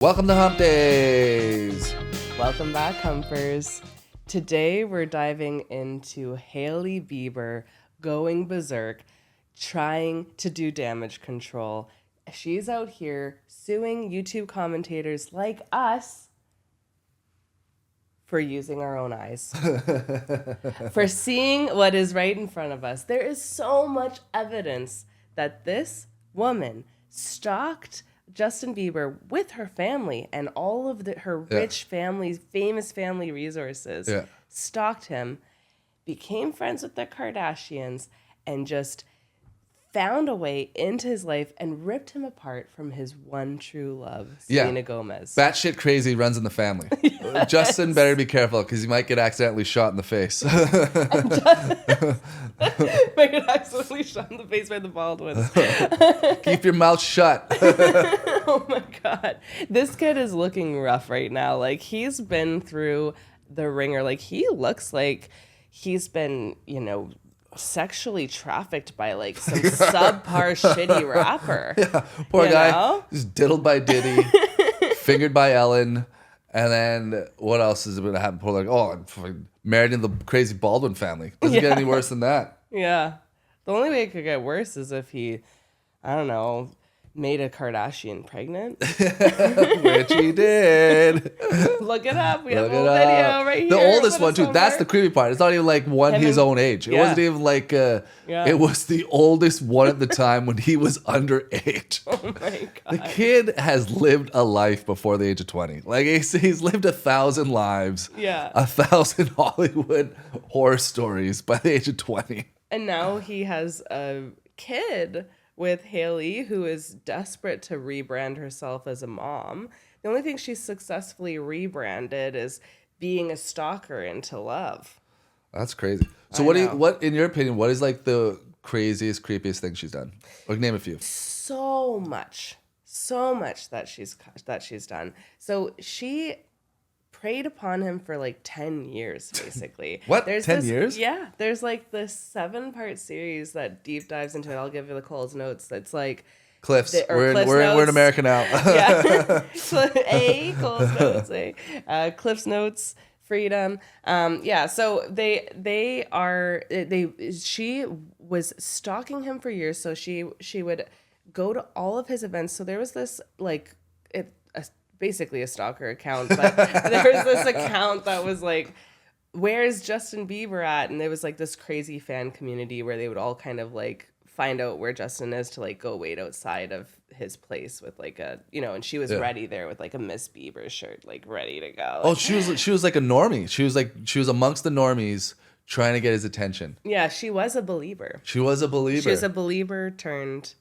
Welcome to Humpdays. Welcome back, Humpers. Today we're diving into Hailey Bieber going berserk, trying to do damage control. She's out here suing YouTube commentators like us for using our own eyes, for seeing what is right in front of us. There is so much evidence that this woman stalked Justin Bieber with her family and all of her rich family, famous family resources, stalked him, became friends with the Kardashians, and just found a way into his life and ripped him apart from his one true love, Selena Gomez. Batshit crazy runs in the family. Yes. Justin better be careful because he might get accidentally shot in the face. Might get accidentally shot in the face by the Baldwins. Keep your mouth shut. Oh my God. This kid is looking rough right now. Like, he's been through the ringer. Like, he looks like he's been, sexually trafficked by like some subpar shitty rapper. Yeah, poor guy. Just diddled by Diddy, fingered by Ellen, and then what else is going to happen? Poor I'm married in the crazy Baldwin family. Doesn't get any worse than that. Yeah. The only way it could get worse is if he, I don't know, made a Kardashian pregnant. Which he did. Look it up. We have a video right here. The oldest one, too. That's the creepy part. It's not even like his own age. It wasn't even like, it was the oldest one at the time when he was under 8. Oh my God. The kid has lived a life before the age of 20. Like, he's lived 1,000 lives. Yeah. 1,000 Hollywood horror stories by the age of 20. And now he has a kid with Hailey, who is desperate to rebrand herself as a mom. The only thing she's successfully rebranded is being a stalker into love. That's crazy. So what in your opinion, what is like the craziest, creepiest thing she's done? Like, name a few. So much that she's done. So she preyed upon him for like 10 years, basically. What? 10 years? Yeah. There's like this 7-part series that deep dives into it. I'll give you the Cole's notes. That's like Cliffs. We're in America now. Yeah. Cole's notes. Cliff's notes. Freedom. So she was stalking him for years. So she would go to all of his events. So there was this basically a stalker account, but there was this account that was like, where's Justin Bieber at? And there was like this crazy fan community where they would all kind of like find out where Justin is to like go wait outside of his place with like a, and she was ready there with like a Miss Bieber shirt, like ready to go. Oh, she was like a normie. She was amongst the normies trying to get his attention. Yeah, she was a believer. She was a believer turned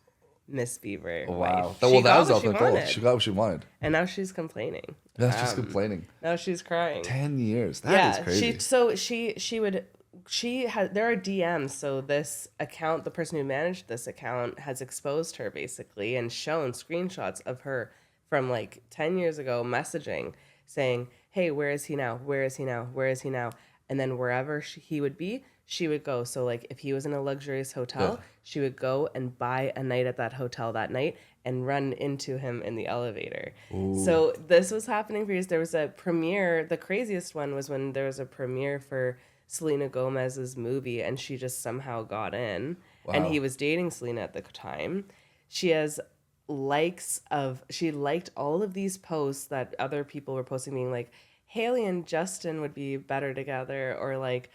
Miss Bieber. Wow. Well, that was ultimately cool. She got what she wanted. And now she's complaining. Yeah, she's complaining. Now she's crying. 10 years. That is crazy. There are DMs. So this account, the person who managed this account has exposed her basically and shown screenshots of her from like 10 years ago messaging saying, hey, where is he now? Where is he now? Where is he now? And then wherever he would be, she would go. So like if he was in a luxurious hotel, she would go and buy a night at that hotel that night and run into him in the elevator. Ooh. So this was happening for years. There was a premiere. The craziest one was when there was a premiere for Selena Gomez's movie and she just somehow got in. Wow. And he was dating Selena at the time. She liked all of these posts that other people were posting being like, Hailey and Justin would be better together, or like,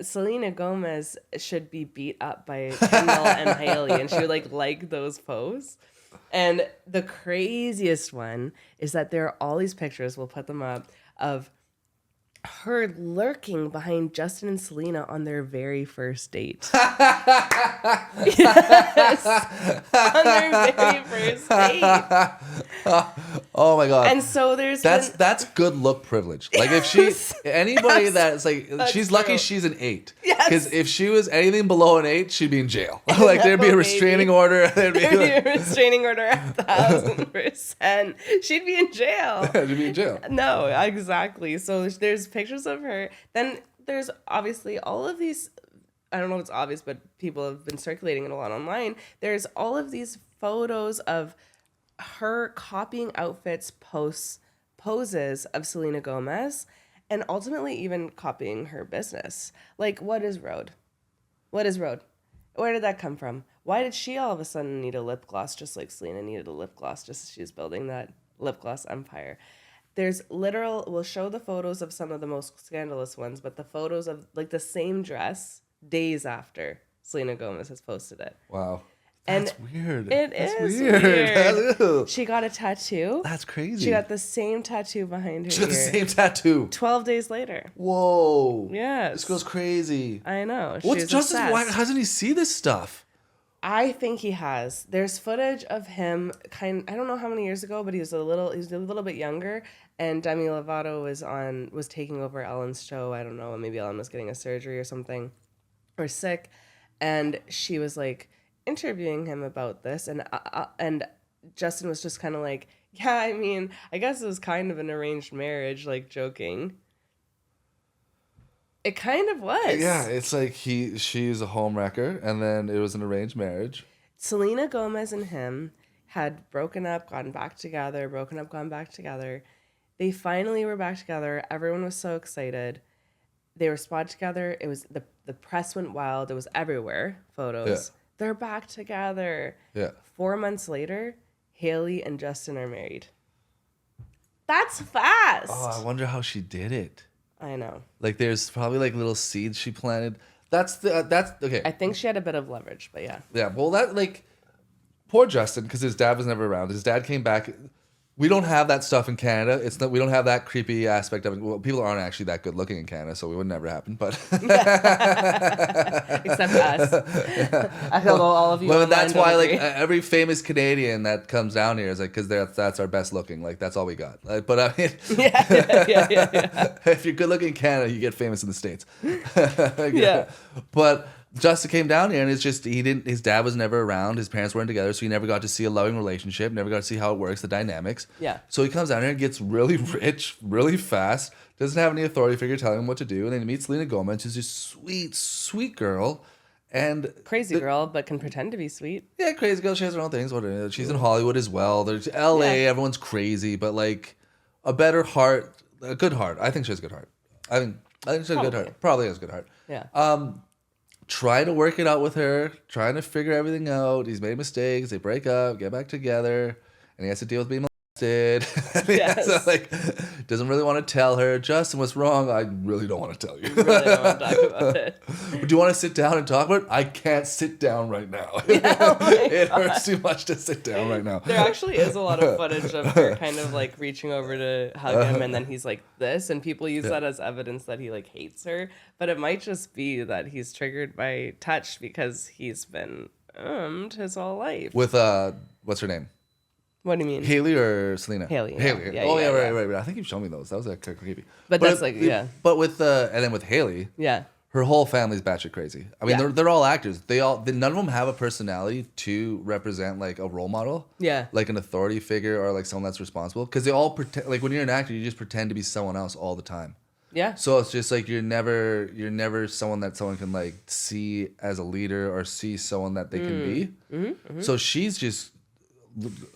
Selena Gomez should be beat up by Kendall and Hailey, and she would like those posts. And the craziest one is that there are all these pictures, we'll put them up, of her lurking behind Justin and Selena on their very first date. Yes, on their very first date. Oh my God! And so that's good look privilege. Like if anybody that's like, she's lucky she's an 8. Yes. Because if she was anything below an 8, she'd be in jail. Like there'd be a restraining order. There'd be a restraining order 1,000%. She'd be in jail. She'd be in jail. No, exactly. So there's pictures of her. Then there's obviously all of these, I don't know if it's obvious, but people have been circulating it a lot online. There's all of these photos of her copying outfits, poses of Selena Gomez, and ultimately even copying her business. Like, what is Rhode? What is Rhode? Where did that come from? Why did she all of a sudden need a lip gloss just like Selena needed a lip gloss just as she was building that lip gloss empire? There's we'll show the photos of some of the most scandalous ones, but the photos of like the same dress days after Selena Gomez has posted it. Wow. And That's weird. That's weird. She got a tattoo. That's crazy. She got the same tattoo behind her She got the ear. same tattoo. 12 days later. Whoa. Yes. This girl's crazy. I know. What's She's Justin? obsessed. Why hasn't he see this stuff? I think he has. There's footage of him I don't know how many years ago, but he was a little bit younger, and Demi Lovato was taking over Ellen's show. I don't know, maybe Ellen was getting a surgery or something, or sick, and she was like interviewing him about this, and Justin was just kind of like, yeah, I mean, I guess it was kind of an arranged marriage, like joking. It kind of was. Yeah, it's like she's a homewrecker, and then it was an arranged marriage. Selena Gomez and him had broken up, gotten back together, broken up, gone back together. They finally were back together. Everyone was so excited. They were spotted together. It was the press went wild. It was everywhere. Photos. Yeah. They're back together. Yeah. 4 months later, Hailey and Justin are married. That's fast. Oh, I wonder how she did it. I know. Like, there's probably like little seeds she planted. That's okay. I think she had a bit of leverage, but yeah. Yeah. Well, that like poor Justin, because his dad was never around. His dad came back. We don't have that stuff in Canada. We don't have that creepy aspect of it. Well, people aren't actually that good looking in Canada, so it would never happen. But except us. I don't know all of you. Well, that's why like every famous Canadian that comes down here is like because that's our best looking. Like that's all we got. But I mean, yeah. If you're good looking in Canada, you get famous in the States. Yeah. But Justin came down here, and it's just his dad was never around. His parents weren't together, so he never got to see a loving relationship. Never got to see how it works, the dynamics. Yeah. So he comes down here and gets really rich, really fast. Doesn't have any authority figure telling him what to do, and then he meets Selena Gomez, who's this sweet, sweet girl, and crazy girl, but can pretend to be sweet. Yeah, crazy girl. She has her own things. She's in Hollywood as well. There's L.A. Yeah. Everyone's crazy, but like a better heart, a good heart. I think she has a good heart. I think she has a good heart. Probably has a good heart. Yeah. Trying to work it out with her, trying to figure everything out. He's made mistakes. They break up, get back together, and he has to deal with being molested. Yes. So, like, doesn't really want to tell her, Justin, what's wrong? I really don't want to tell you. Really don't want to talk about it. Do you want to sit down and talk about it? I can't sit down right now. It hurts too much to sit down right now. There actually is a lot of footage of her kind of like reaching over to hug him, and then he's like this, and people use that as evidence that he like hates her. But it might just be that he's triggered by touch because he's been his whole life. With what's her name? What do you mean? Hailey or Selena? Hailey. Hailey. Yeah, Oh yeah, yeah. right. I think you've shown me those. That was like creepy. But that's like, yeah. But with and then with Hailey, Yeah. her whole family's batshit crazy. I mean, Yeah. they're all actors. None of them have a personality to represent like a role model. Yeah. Like an authority figure or like someone that's responsible. Because they all pretend, like when you're an actor, you just pretend to be someone else all the time. Yeah. So it's just like you're never someone that someone can like see as a leader or see someone that they can be. Mm-hmm. So she's just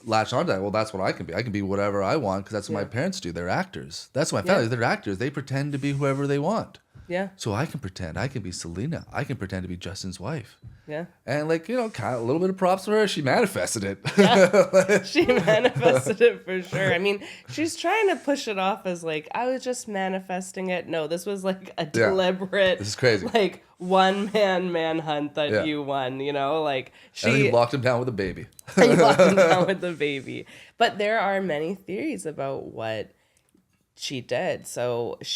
latched onto that. Well, that's what I can be. I can be whatever I want because that's what my parents do. They're actors. That's what my family. They're actors. They pretend to be whoever they want. Yeah. So I can pretend. I can be Selena. I can pretend to be Justin's wife. Yeah. And like, kind of a little bit of props for her. She manifested it. Yeah. She manifested it for sure. I mean, she's trying to push it off as like, I was just manifesting it. No, this was like a deliberate, This is crazy. like one-man manhunt that you won, like she. And then you locked him down with a baby. And you locked him down with the baby. But there are many theories about what she did. Or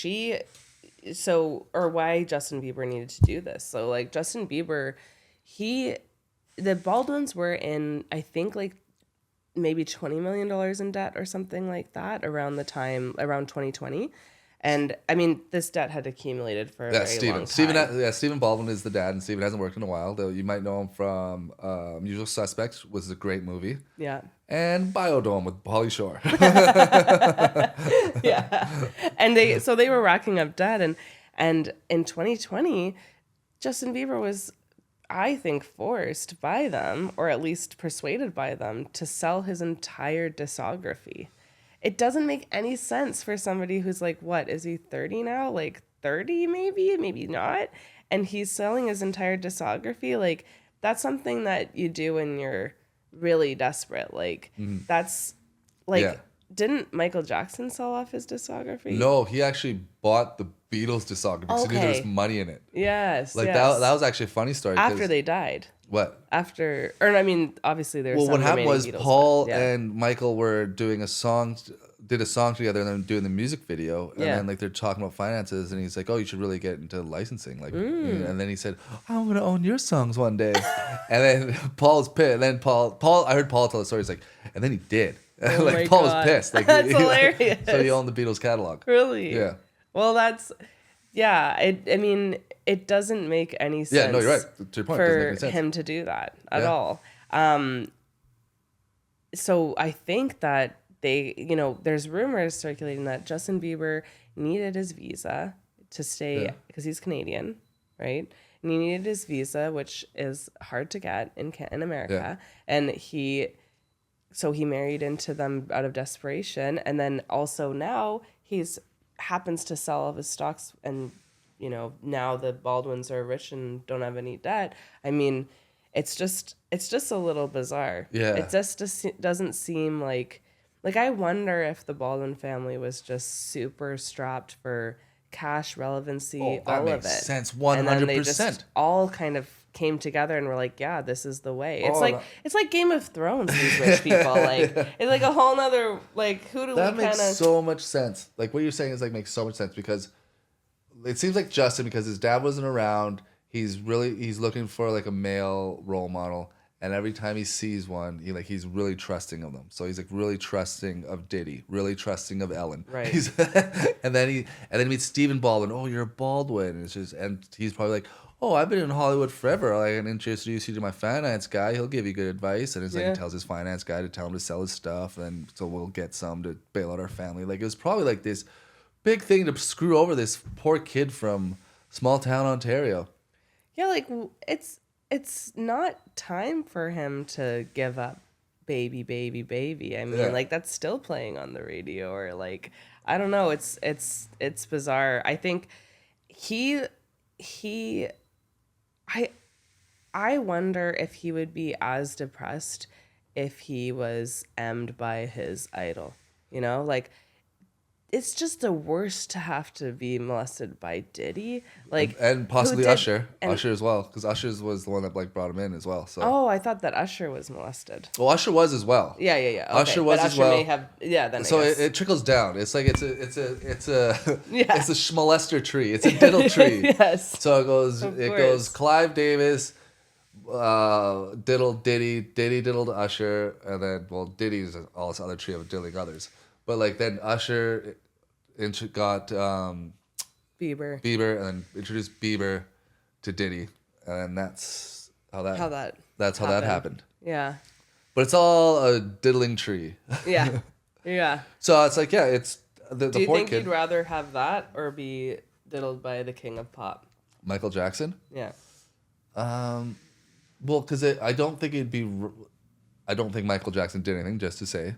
why Justin Bieber needed to do this. So like Justin Bieber, the Baldwins were in, I think like maybe $20 million in debt or something like that around 2020. And I mean, this debt had accumulated for a very long time. Stephen Baldwin is the dad, and Stephen hasn't worked in a while. Though you might know him from Usual Suspects, was a great movie. Yeah. And Biodome with Pauly Shore. Yeah. And they were racking up debt, and in 2020, Justin Bieber was I think, forced by them, or at least persuaded by them, to sell his entire discography. It doesn't make any sense for somebody who's like, what, is he 30 now? Like 30 maybe, maybe not. And he's selling his entire discography. Like, that's something that you do when you're really desperate. Like, that's like, Yeah. didn't Michael Jackson sell off his discography? No, he actually bought the Beatles discography because he knew there was money in it. Yes. Like yes. that was actually a funny story. After they died. What? After, or I mean, obviously there's Well, some what happened was Beatles, Paul but, yeah. and Michael were doing a song, did a song together, and then doing the music video, and then like they're talking about finances, and he's like, "Oh, you should really get into licensing." Like, and then he said, "I'm gonna own your songs one day," and then Paul's pissed. And then Paul, I heard Paul tell the story. He's like, and then he did. Oh like Paul was pissed. Like, that's hilarious. So he owned the Beatles catalog. Really? Yeah. Well, that's, yeah. I mean, it doesn't make any sense. Yeah, no, you're right. To your point, it doesn't make any for sense. him to do that at all. So I think that there's rumors circulating that Justin Bieber needed his visa to stay because he's Canadian, right? And he needed his visa, which is hard to get in America, and he married into them out of desperation, and then also now he's happens to sell all of his stocks, and now the Baldwins are rich and don't have any debt. I mean, it's just a little bizarre. Yeah, it just doesn't seem like I wonder if the Baldwin family was just super strapped for cash, relevancy, that all makes of it. sense, 100%. And then they just all kind of came together and were like, yeah, this is the way. It's like Game of Thrones, these rich people. Like, it's like a whole nother, like, who do we kind of... That makes so much sense. Like, what you're saying is, like, makes so much sense because it seems like Justin, because his dad wasn't around, he's looking for, like, a male role model. And every time he sees one, he's really trusting of them. So he's like really trusting of Diddy, really trusting of Ellen. Right. and then he meets Stephen Baldwin. Oh, you're a Baldwin. And he's probably like, oh, I've been in Hollywood forever. I can introduce you to my finance guy. He'll give you good advice. And it's like he tells his finance guy to tell him to sell his stuff, and so we'll get some to bail out our family. Like, it was probably like this big thing to screw over this poor kid from small town Ontario. Yeah, like it's not time for him to give up baby. I mean, like, that's still playing on the radio, or like, I don't know. It's bizarre. I think I wonder if he would be as depressed if he was emmed by his idol. Like, it's just the worst to have to be molested by Diddy, like, and possibly Usher as well, because Usher was the one that like brought him in as well. So I thought that Usher was molested. Well, Usher was as well. Yeah. Okay. Usher was but as well. May have, then so it trickles down. It's like it's a it's a molester tree. It's a diddle tree. Yes. So it goes Clive Davis, diddle Diddy diddled Usher, and then Diddy's all this other tree of diddling others. But like then Usher got Bieber, and then introduced Bieber to Diddy, and that's how that happened. Yeah. But it's all a diddling tree. Yeah. Yeah. So it's like, it's the Do you poor think kid. you'd rather have that or be diddled by the king of pop? Michael Jackson? Yeah. Well, because I don't think Michael Jackson did anything, just to say.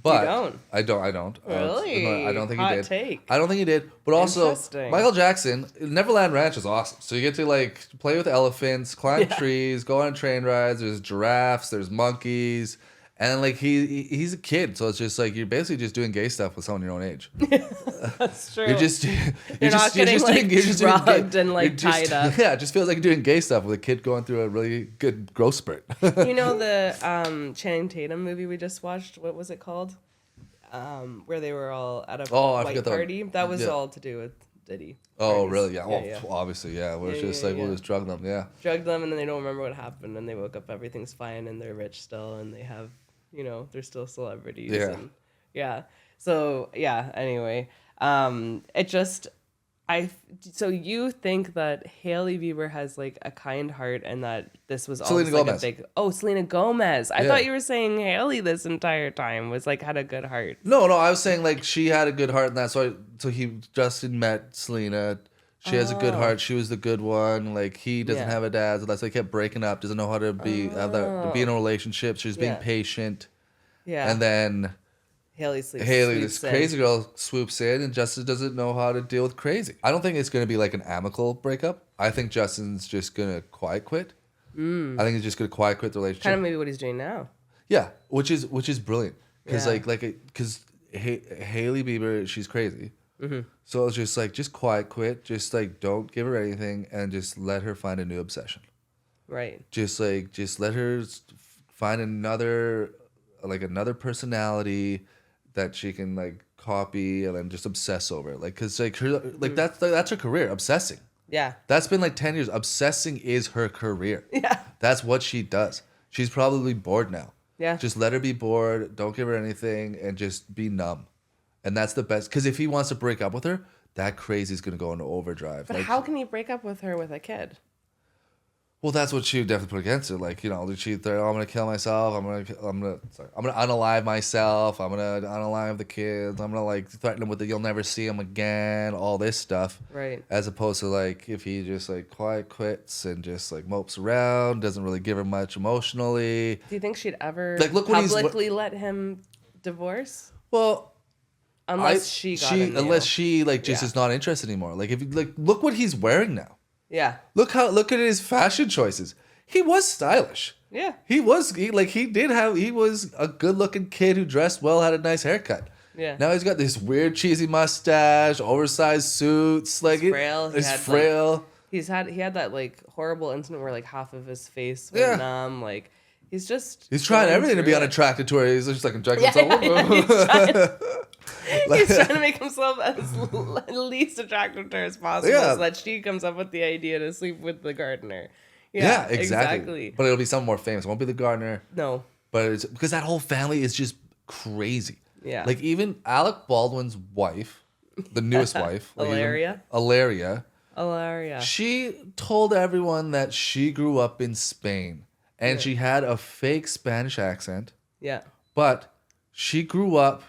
But you don't? I don't. Really? No, I don't think he did. Take. I don't think he did. But also, Interesting. Michael Jackson, Neverland Ranch is awesome. So you get to like play with elephants, climb trees, go on train rides. There's giraffes, there's monkeys, and like he's a kid, so it's just like you're basically just doing gay stuff with someone your own age. That's true. You're just drugged and like tied up. Yeah, it just feels like you're doing gay stuff with a kid going through a really good growth spurt. The Channing Tatum movie we just watched? What was it called? Where they were all at a white party. That was all to do with Diddy. Oh, really? Yeah. Well, obviously, yeah. We'll just drug them. Yeah. Drug them, and then they don't remember what happened, and they woke up, everything's fine, and they're rich still, and they have, they're still celebrities. Yeah. And, yeah. So yeah. Anyway, so you think that Hailey Bieber has like a kind heart, and that this was all Selena Gomez. a big... Oh, Selena Gomez. I thought you were saying Hailey this entire time was like had a good heart. No, I was saying like she had a good heart, and that's why. So Justin met Selena She has a good heart. She was the good one. Like, he doesn't have a dad, so that's why they kept breaking up. Doesn't know how to be to be in a relationship. She's being patient. Yeah. And then Hailey, this crazy girl, swoops in, and Justin doesn't know how to deal with crazy. I don't think it's going to be like an amicable breakup. I think Justin's just going to quiet quit. I think he's just going to quiet quit the relationship. Kind of maybe what he's doing now. Yeah, which is brilliant. Because because Hailey Bieber, she's crazy. Mm-hmm. So it's just quiet quit. Just like, don't give her anything, and just let her find a new obsession. Right. Just let her find another personality that she can like copy and then just obsess over. Like, cause like her that's her career, obsessing. Yeah. That's been like 10 years. Obsessing is her career. Yeah. That's what she does. She's probably bored now. Yeah. Just let her be bored. Don't give her anything, and just be numb. And that's the best. Because if he wants to break up with her, that crazy's going to go into overdrive. But how can he break up with her with a kid? Well, that's what she would definitely put against it. Like, she thought, I'm going to kill myself. I'm going to unalive myself. I'm going to unalive the kids. I'm going to threaten him with you'll never see him again. All this stuff. Right. As opposed to if he just quiet quits and just mopes around, doesn't really give her much emotionally. Do you think she'd ever publicly let him divorce? Well, unless she is not interested anymore. Like, if you look what he's wearing now. Yeah. Look at his fashion choices. He was stylish. Yeah. He was he was a good-looking kid who dressed well, had a nice haircut. Yeah. Now he's got this weird cheesy mustache, oversized suits, he's frail. He's frail. He had that horrible incident where half of his face was numb. He's trying everything to be unattracted to her. He's just injecting himself. He's trying to make himself as least attractive to her as possible, so that she comes up with the idea to sleep with the gardener. Yeah, exactly. But it'll be someone more famous. It won't be the gardener. No. But it's because that whole family is just crazy. Yeah. Even Alec Baldwin's wife, the newest wife. Ilaria. She told everyone that she grew up in Spain. And she had a fake Spanish accent. Yeah. But she grew up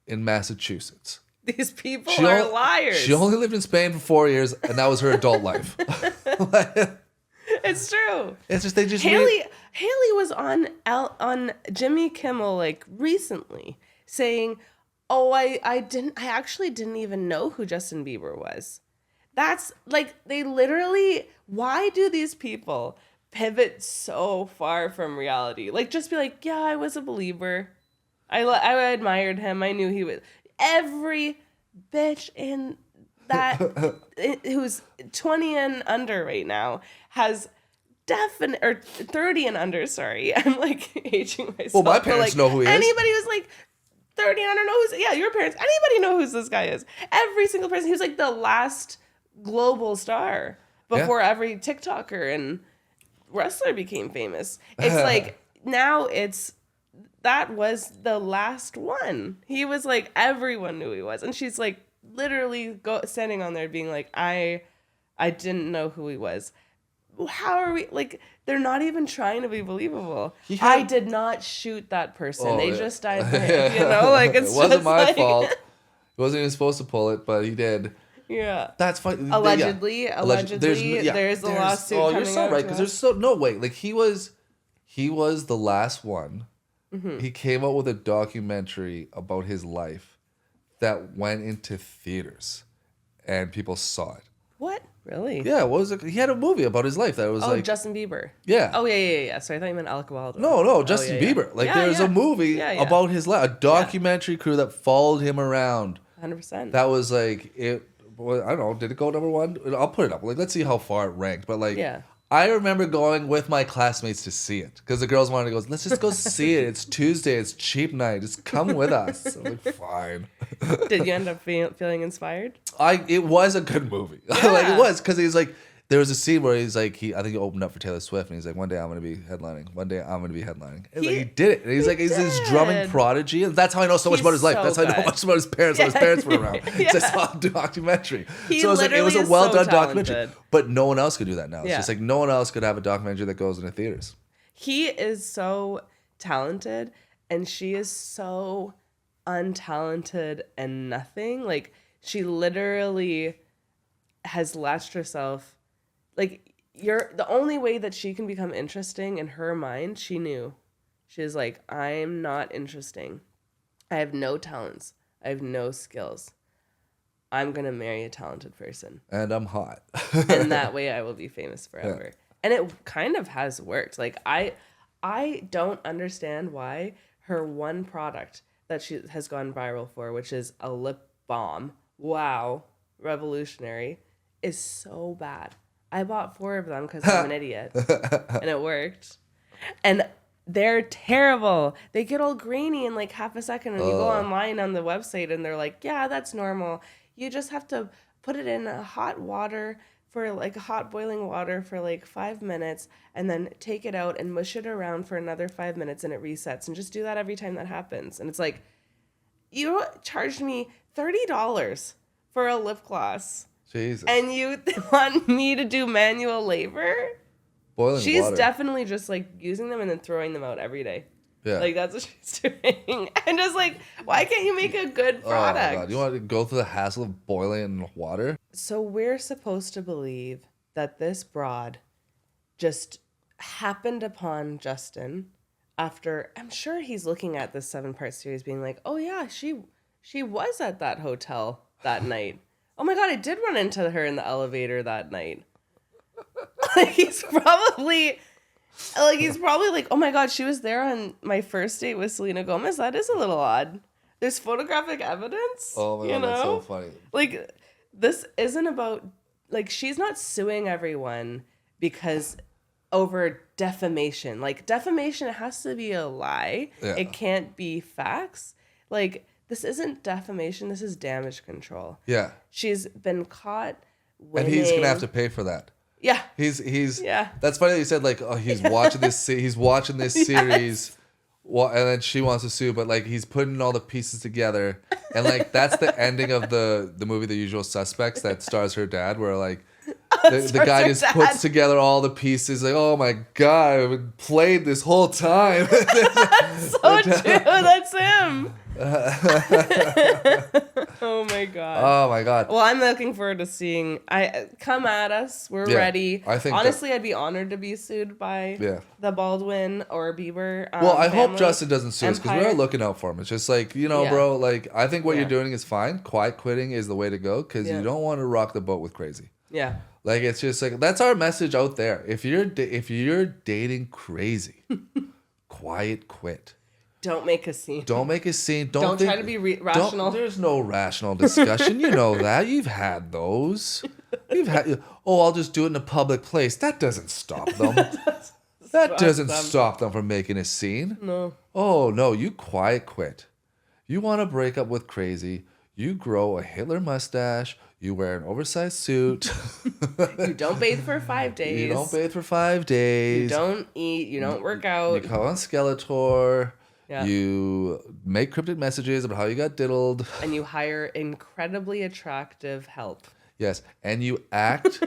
in Massachusetts. These people are liars. She only lived in Spain for 4 years, and that was her adult life. It's true. It's just Hailey was on Jimmy Kimmel recently saying, "Oh, I actually didn't even know who Justin Bieber was." That's they literally. Why do these people pivot so far from reality? Just be yeah, I was a believer. I admired him. I knew he was. Every bitch in that who's 20 and under right now has or 30 and under. Sorry, I'm aging myself. Well, my parents know who he is. Anybody who's 30 and under knows. Yeah, your parents. Anybody know who this guy is? Every single person. He was the last global star before every TikToker and wrestler became famous. It's now it's. That was the last one. He was everyone knew he was. And she's literally standing on there being I didn't know who he was. How are we they're not even trying to be believable. I did not shoot that person. They just died there. It's it wasn't my fault. He wasn't even supposed to pull it, but he did. Yeah. That's fine. Allegedly, there's a lawsuit. Oh, you're so right, because there's no way. He was the last one. Mm-hmm. He came out with a documentary about his life that went into theaters, and people saw it. What? Really? Yeah. What was it? He had a movie about his life that was Justin Bieber. Yeah. Oh yeah. Sorry, I thought you meant Alec Baldwin. No, Justin Bieber. There's a movie about his life, a documentary crew that followed him around. 100%. That was it. Well, I don't know. Did it go number one? I'll put it up. Let's see how far it ranked. But I remember going with my classmates to see it because the girls wanted to go. Let's just go see it. It's Tuesday. It's cheap night. Just come with us. I'm fine. Did you end up feeling inspired? It was a good movie. Yeah. It was because he's there was a scene where he's I think he opened up for Taylor Swift, and he's one day I'm going to be headlining. One day I'm going to be headlining. And he did it. And he's he's this drumming prodigy, and that's how I know so much about his life. That's how I know much about his parents. How his parents were around. I saw a documentary. So it was a well done documentary, but no one else could do that now. It's just no one else could have a documentary that goes into theaters. He is so talented, and she is so untalented and nothing. She literally has latched herself, like, you're the only way that she can become interesting in her mind. She knew. She was like, I'm not interesting. I have no talents. I have no skills. I'm going to marry a talented person. And I'm hot. And that way I will be famous forever. Yeah. And it kind of has worked. Like, I don't understand why her one product that she has gone viral for, which is a lip balm, wow, revolutionary, is so bad. I bought 4 of them because I'm an idiot. And it worked. And they're terrible. They get all grainy in like half a second. And you go online on the website and they're like, yeah, that's normal. You just have to put it in hot water for like hot boiling water for like 5 minutes and then take it out and mush it around for another 5 minutes and it resets. And just do that every time that happens. And it's like, you charged me $30 for a lip gloss. Jesus. And you want me to do manual labor? Boiling She's water. Definitely just like using them and then throwing them out every day. Yeah. Like that's what she's doing. And just like, why can't you make a good product? Oh my God. You want to go through the hassle of boiling water? So we're supposed to believe that this broad just happened upon Justin after, I'm sure he's looking at this 7-part series being like, oh yeah, she was at that hotel that night. Oh my God, I did run into her in the elevator that night. Like he's probably like, oh my God, she was there on my first date with Selena Gomez. That is a little odd. There's photographic evidence. Oh my God, that's so funny. Like this isn't about, like, she's not suing everyone because over defamation. Like defamation has to be a lie. Yeah. It can't be facts. Like, this isn't defamation. This is damage control. Yeah. She's been caught winning. And he's going to have to pay for that. Yeah. He's yeah. That's funny that you said, like, oh, he's watching this series Yes. and then she wants to sue, but like he's putting all the pieces together. And like that's the ending of the movie The Usual Suspects that stars her dad, where like the guy just puts together all the pieces, like, oh my God, I've been played this whole time. So true, that's him. Oh my God. Oh my God. Well, I'm looking forward to seeing. Come at us. We're ready. I think honestly, I'd be honored to be sued by the Baldwin or Bieber. I hope Justin doesn't sue us because we're looking out for him. It's just like, bro, like I think what you're doing is fine. Quiet quitting is the way to go because you don't want to rock the boat with crazy. Yeah. Like it's just like that's our message out there. If you're dating crazy, quiet quit. Don't make a scene. Don't make a scene. Don't try to be rational. There's no rational discussion. You know that. You've had those. I'll just do it in a public place. That doesn't stop them. That doesn't stop them from making a scene. No. Oh, no. You quiet quit. You want to break up with crazy. You grow a Hitler mustache. You wear an oversized suit. You don't bathe for 5 days. You don't bathe for 5 days. You don't eat. You don't work out. You call on Skeletor. Yeah. You make cryptic messages about how you got diddled. And you hire incredibly attractive help. Yes. And you act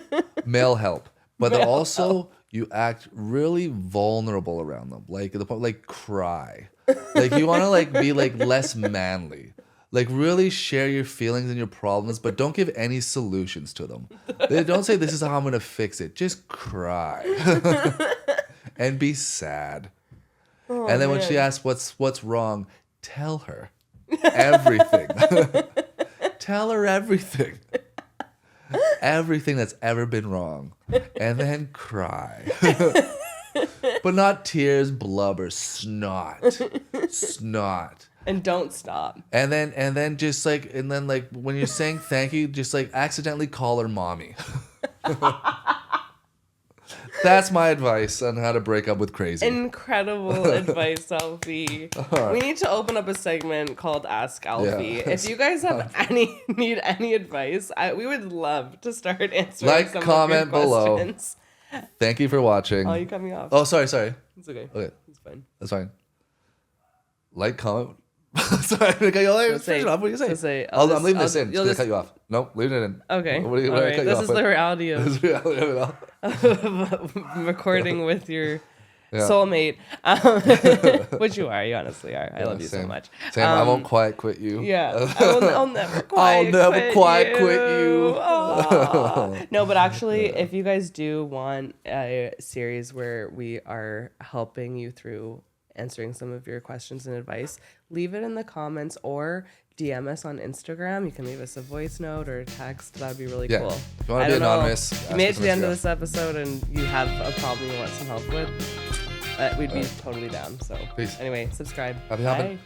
male help. But then also you act really vulnerable around them. Like the point, like cry. Like you want to like be like less manly. Like really share your feelings and your problems, but don't give any solutions to them. Don't say this is how I'm gonna fix it. Just cry. And be sad. Oh, and then when she asks what's wrong, tell her everything. Tell her everything. Everything that's ever been wrong. And then cry. But not tears, blubber, snot. Snot. And don't stop. And then just like when you're saying thank you, just like accidentally call her mommy. That's my advice on how to break up with crazy. Incredible advice, Alfie. We need to open up a segment called Ask Alfie. Yeah. If you guys have need any advice, we would love to start answering some comment of your below. questions. Thank you for watching. Oh, you cut me off. Oh, sorry. It's okay. Okay. It's fine. That's fine. Comment. Sorry, finish it off. What do you say? I'm leaving this in. Just gonna cut you off. Nope, leaving it in. Okay. What do right. This is the reality of reality of it all. recording with your soulmate, which you are. You honestly are. I love you so much. Same. I won't quite quit you. Yeah, I'll never quite. Quit you. No, but actually, if you guys do want a series where we are helping you through answering some of your questions and advice, leave it in the comments or DM us on Instagram. You can leave us a voice note or a text. That'd be really cool. If you want to be anonymous, you made it to the end of this episode and you have a problem you want some help with, we'd be totally down. So Peace. Anyway, subscribe. Happy hopping. Bye.